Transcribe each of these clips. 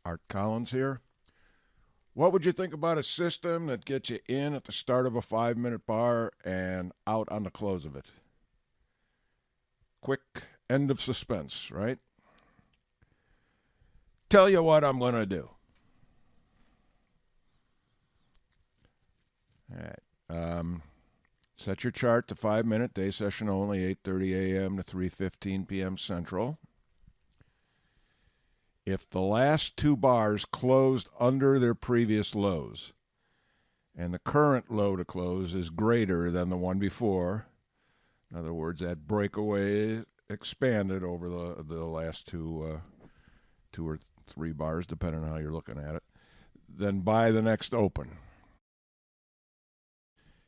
Art Collins here. What would you think about a system that gets you in at the start of a 5 minute bar and out on the close of it? Quick end of suspense, right? Tell you what I'm going to do. All right. Set your chart to 5 minute, day session only, 8:30 a.m. to 3:15 p.m. Central. If the last two bars closed under their previous lows and the current low to close is greater than the one before, in other words, that breakaway expanded over the last two or three bars, depending on how you're looking at it, then buy the next open.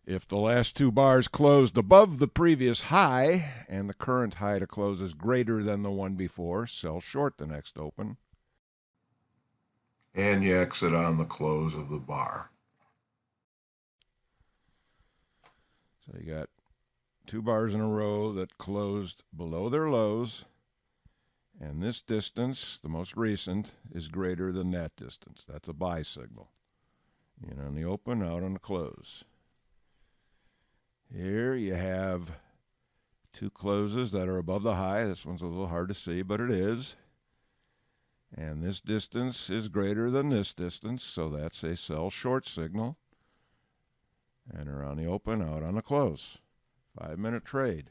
If the last two bars closed above the previous high and the current high to close is greater than the one before, sell short the next open. And you exit on the close of the bar. So you got two bars in a row that closed below their lows, and this distance, the most recent, is greater than that distance. That's a buy signal. In on the open, out on the close. Here you have two closes that are above the high. This one's a little hard to see, but it is. And this distance is greater than this distance, so that's a sell short signal. Enter on the open, out on the close. 5 minute trade.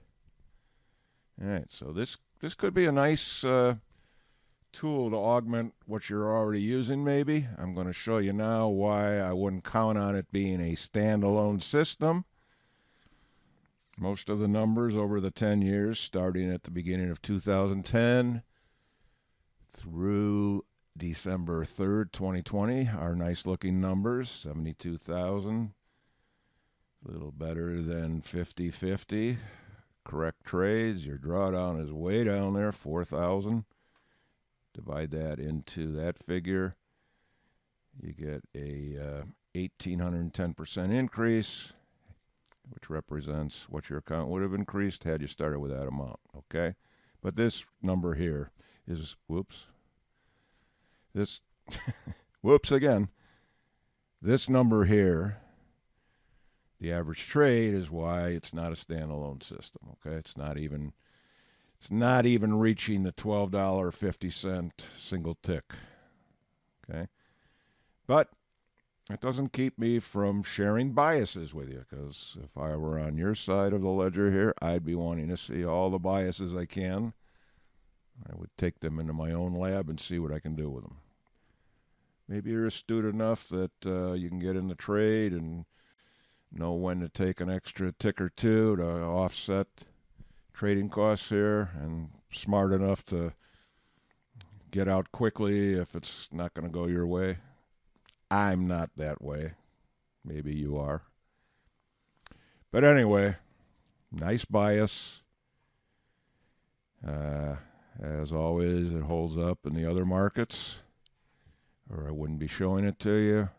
All right, so this could be a nice tool to augment what you're already using, maybe. I'm going to show you now why I wouldn't count on it being a standalone system. Most of the numbers over the 10 years, starting at the beginning of 2010 through December 3rd, 2020, are nice-looking numbers, 72,000, a little better than 50-50. Correct trades, your drawdown is way down there, 4,000. Divide that into that figure, you get a 1,810% increase, which represents what your account would have increased had you started with that amount, okay? But this number here is, whoops again. This number here, the average trade, is why it's not a standalone system, okay? It's not even reaching the $12.50 single tick, okay? But it doesn't keep me from sharing biases with you, because if I were on your side of the ledger here, I'd be wanting to see all the biases I can. I would take them into my own lab and see what I can do with them. Maybe you're astute enough that you can get in the trade and know when to take an extra tick or two to offset trading costs here, and smart enough to get out quickly if it's not going to go your way. I'm not that way. Maybe you are. But anyway, nice bias. As always, it holds up in the other markets, or I wouldn't be showing it to you.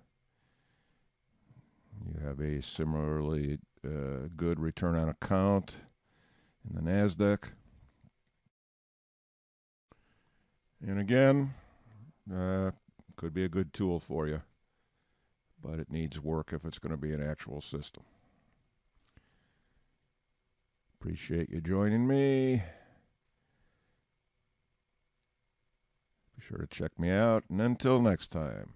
You have a similarly good return on account in the NASDAQ. And again, could be a good tool for you, but it needs work if it's going to be an actual system. Appreciate you joining me. Be sure to check me out, and until next time.